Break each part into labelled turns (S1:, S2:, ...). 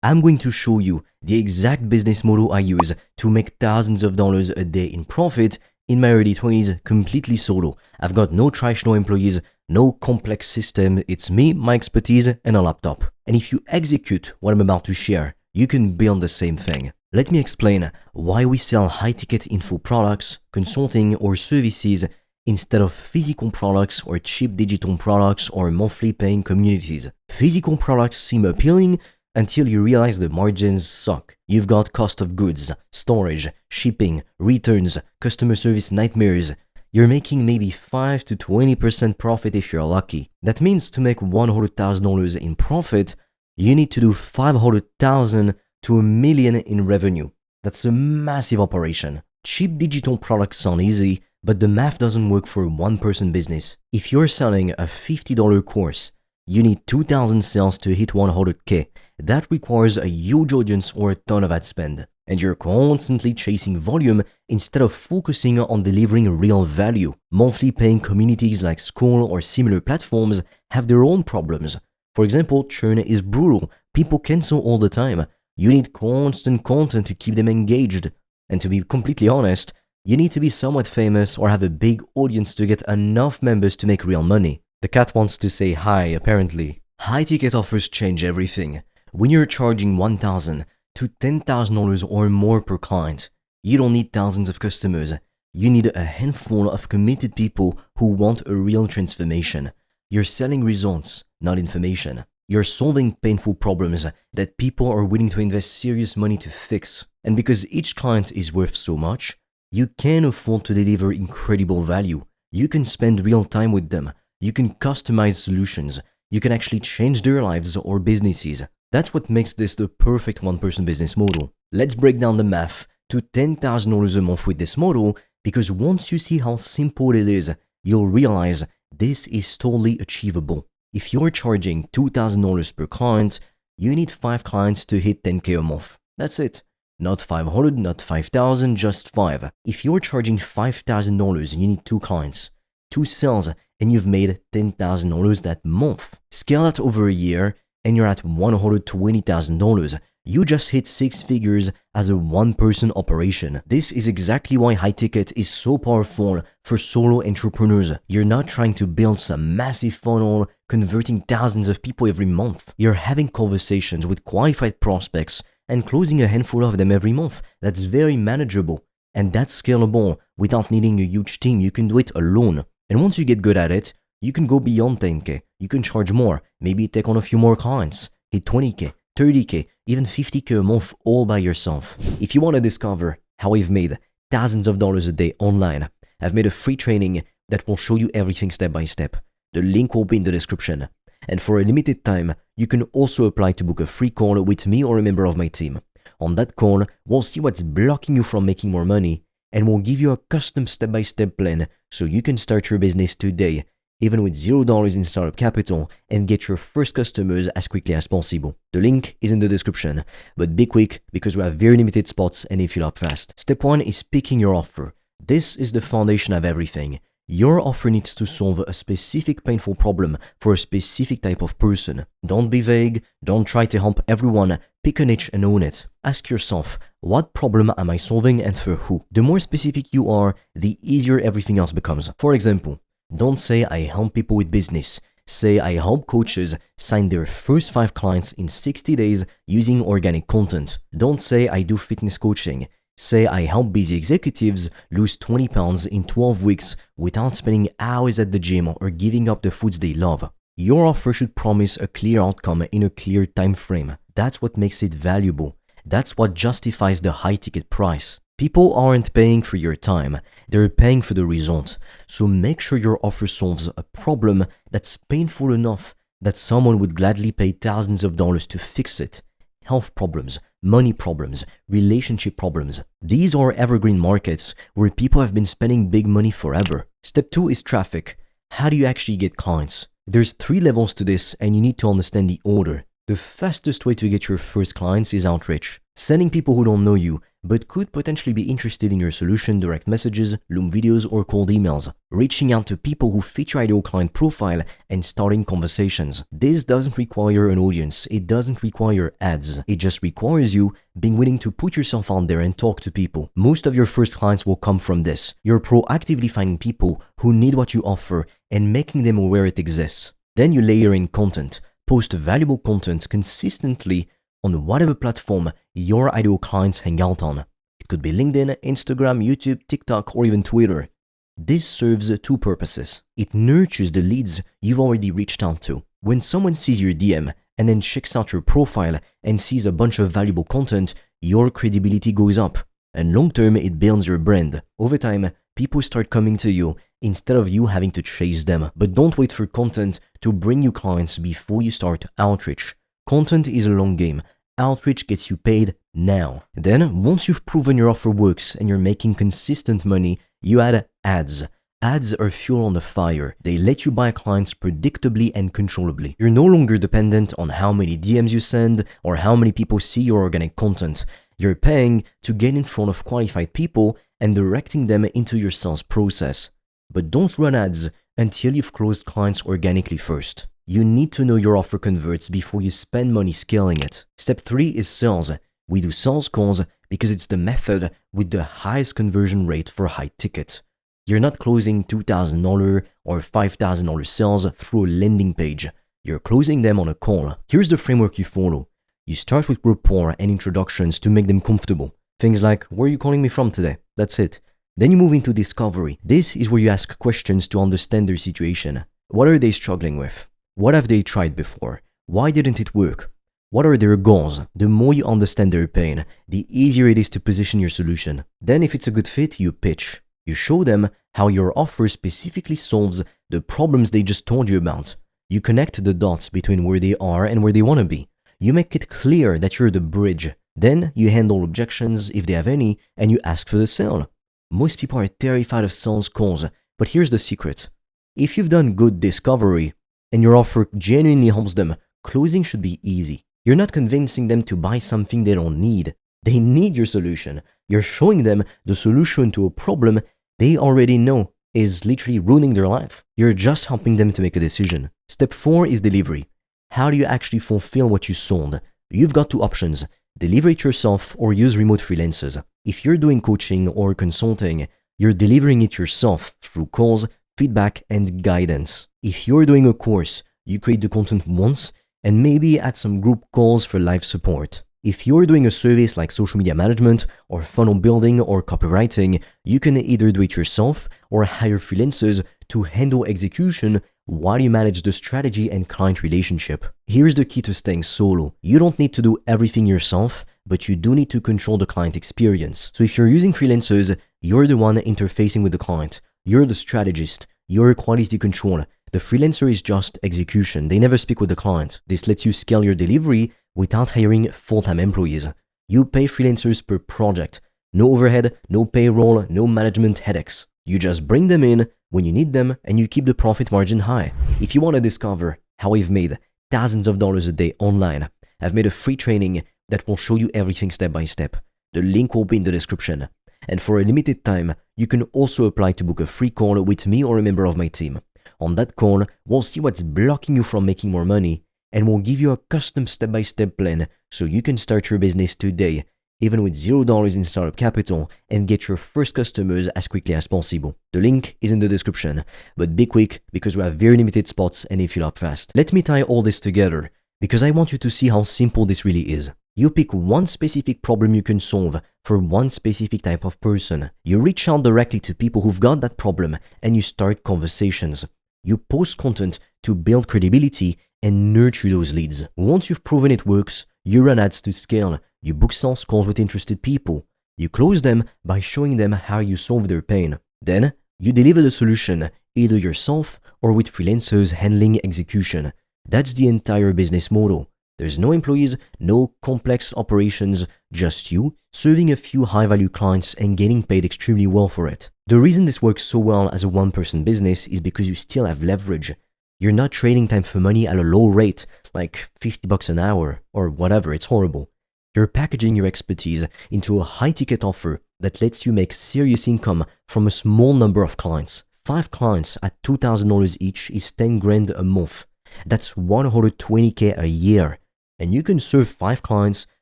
S1: I'm going to show you the exact business model I use to make thousands of dollars a day in profit in my early 20s completely solo. I've got no traditional employees, no complex system. It's me, my expertise, and a laptop. And if you execute what I'm about to share, you can build the same thing. Let me explain why we sell high-ticket info products, consulting, or services instead of physical products or cheap digital products or monthly paying communities. Physical products seem appealing until you realize the margins suck. You've got cost of goods, storage, shipping, returns, customer service nightmares. You're making maybe 5 to 20% profit if you're lucky. That means to make $100,000 in profit, you need to do 500,000 to $1 million in revenue. That's a massive operation. Cheap digital products sound easy, but the math doesn't work for a one-person business. If you're selling a $50 course, you need 2,000 sales to hit 100K. That requires a huge audience or a ton of ad spend. And you're constantly chasing volume instead of focusing on delivering real value. Monthly paying communities like School or similar platforms have their own problems. For example, churn is brutal. People cancel all the time. You need constant content to keep them engaged. And to be completely honest, you need to be somewhat famous or have a big audience to get enough members to make real money. The cat wants to say hi, apparently. High ticket offers change everything. When you're charging $1,000 to $10,000 or more per client, you don't need thousands of customers. You need a handful of committed people who want a real transformation. You're selling results, not information. You're solving painful problems that people are willing to invest serious money to fix. And because each client is worth so much, you can afford to deliver incredible value. You can spend real time with them. You can customize solutions. You can actually change their lives or businesses. That's what makes this the perfect one-person business model. Let's break down the math to $10,000 a month with this model, because once you see how simple it is, you'll realize this is totally achievable. If you're charging $2,000 per client, you need 5 clients to hit 10K a month. That's it. Not 500, not 5,000, just 5. If you're charging $5,000, you need 2 clients, 2 sales, and you've made $10,000 that month. Scale that over a year, and you're at $120,000. You just hit 6 figures as a one-person operation. This is exactly why high ticket is so powerful for solo entrepreneurs. You're not trying to build some massive funnel, converting thousands of people every month. You're having conversations with qualified prospects and closing a handful of them every month. That's very manageable, and that's scalable without needing a huge team. You can do it alone. And once you get good at it, you can go beyond 10K. You can charge more, maybe take on a few more clients, hit 20K, 30K, even 50K a month all by yourself. If you want to discover how I've made thousands of dollars a day online, I've made a free training that will show you everything step by step. The link will be in the description. And for a limited time, you can also apply to book a free call with me or a member of my team. On that call, we'll see what's blocking you from making more money, and we'll give you a custom step-by-step plan so you can start your business today, even with $0 in startup capital, and get your first customers as quickly as possible. The link is in the description, but be quick because we have very limited spots and they fill up fast. Step 1 is picking your offer. This is the foundation of everything. Your offer needs to solve a specific painful problem for a specific type of person. Don't be vague, don't try to help everyone, pick a niche and own it. Ask yourself, what problem am I solving and for who? The more specific you are, the easier everything else becomes. For example, don't say I help people with business. Say I help coaches sign their first 5 clients in 60 days using organic content. Don't say I do fitness coaching. Say I help busy executives lose 20 pounds in 12 weeks without spending hours at the gym or giving up the foods they love. Your offer should promise a clear outcome in a clear time frame. That's what makes it valuable. That's what justifies the high ticket price. People aren't paying for your time, they're paying for the result. So make sure your offer solves a problem that's painful enough that someone would gladly pay thousands of dollars to fix it. Health problems, money problems, relationship problems. These are evergreen markets where people have been spending big money forever. Step 2 is traffic. How do you actually get clients? There's 3 levels to this and you need to understand the order. The fastest way to get your first clients is outreach. Sending people who don't know you, but could potentially be interested in your solution direct messages, Loom videos, or cold emails. Reaching out to people who fit your ideal client profile and starting conversations. This doesn't require an audience. It doesn't require ads. It just requires you being willing to put yourself out there and talk to people. Most of your first clients will come from this. You're proactively finding people who need what you offer and making them aware it exists. Then you layer in content. Post valuable content consistently on whatever platform your ideal clients hang out on. It could be LinkedIn, Instagram, YouTube, TikTok, or even Twitter. This serves two purposes. It nurtures the leads you've already reached out to. When someone sees your DM and then checks out your profile and sees a bunch of valuable content, your credibility goes up. And long term, it builds your brand. Over time, people start coming to you instead of you having to chase them. But don't wait for content to bring you clients before you start outreach. Content is a long game. Outreach gets you paid now. Then, once you've proven your offer works and you're making consistent money, you add ads. Ads are fuel on the fire. They let you buy clients predictably and controllably. You're no longer dependent on how many DMs you send or how many people see your organic content. You're paying to get in front of qualified people and directing them into your sales process. But don't run ads until you've closed clients organically first. You need to know your offer converts before you spend money scaling it. Step 3 is sales. We do sales calls because it's the method with the highest conversion rate for high ticket. You're not closing $2,000 or $5,000 sales through a landing page. You're closing them on a call. Here's the framework you follow. You start with rapport and introductions to make them comfortable. Things like, where are you calling me from today? That's it. Then you move into discovery. This is where you ask questions to understand their situation. What are they struggling with? What have they tried before? Why didn't it work? What are their goals? The more you understand their pain, the easier it is to position your solution. Then if it's a good fit, you pitch. You show them how your offer specifically solves the problems they just told you about. You connect the dots between where they are and where they want to be. You make it clear that you're the bridge. Then you handle objections if they have any, and you ask for the sale. Most people are terrified of sales calls, but here's the secret. If you've done good discovery and your offer genuinely helps them, closing should be easy. You're not convincing them to buy something they don't need. They need your solution. You're showing them the solution to a problem they already know is literally ruining their life. You're just helping them to make a decision. Step 4 is delivery. How do you actually fulfill what you sold? You've got two options. Deliver it yourself or use remote freelancers. If you're doing coaching or consulting, you're delivering it yourself through calls, feedback, and guidance. If you're doing a course, you create the content once and maybe add some group calls for live support. If you're doing a service like social media management or funnel building or copywriting, you can either do it yourself or hire freelancers to handle execution while you manage the strategy and client relationship. Here's the key to staying solo. You don't need to do everything yourself, but you do need to control the client experience. So if you're using freelancers, you're the one interfacing with the client. You're the strategist. You're quality control. The freelancer is just execution. They never speak with the client. This lets you scale your delivery without hiring full-time employees. You pay freelancers per project. No overhead, no payroll, no management headaches. You just bring them in when you need them and you keep the profit margin high. If you want to discover how I've made thousands of dollars a day online, I've made a free training that will show you everything step by step. The link will be in the description. And for a limited time, you can also apply to book a free call with me or a member of my team. On that call, we'll see what's blocking you from making more money, and we'll give you a custom step-by-step plan so you can start your business today, even with $0 in startup capital, and get your first customers as quickly as possible. The link is in the description, but be quick because we have very limited spots and they fill up fast. Let me tie all this together because I want you to see how simple this really is. You pick one specific problem you can solve for one specific type of person. You reach out directly to people who've got that problem and you start conversations. You post content to build credibility and nurture those leads. Once you've proven it works, you run ads to scale. You book sales calls with interested people. You close them by showing them how you solve their pain. Then, you deliver the solution, either yourself or with freelancers handling execution. That's the entire business model. There's no employees, no complex operations, just you serving a few high-value clients and getting paid extremely well for it. The reason this works so well as a one-person business is because you still have leverage. You're not trading time for money at a low rate, like $50 an hour or whatever, it's horrible. You're packaging your expertise into a high ticket offer that lets you make serious income from a small number of clients. 5 clients at $2,000 each is 10 grand a month. That's 120K a year. And you can serve 5 clients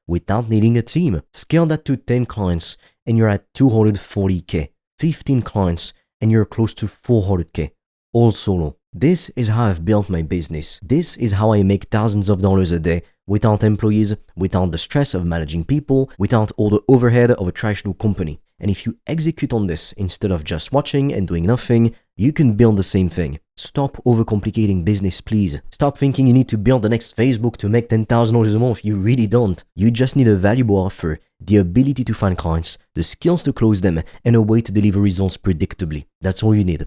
S1: without needing a team. Scale that to 10 clients and you're at 240K. 15 clients and you're close to 400K. All solo. This is how I've built my business. This is how I make thousands of dollars a day without employees, without the stress of managing people, without all the overhead of a traditional company. And if you execute on this instead of just watching and doing nothing, you can build the same thing. Stop overcomplicating business, please. Stop thinking you need to build the next Facebook to make $10,000 a month. You really don't. You just need a valuable offer, the ability to find clients, the skills to close them, and a way to deliver results predictably. That's all you need.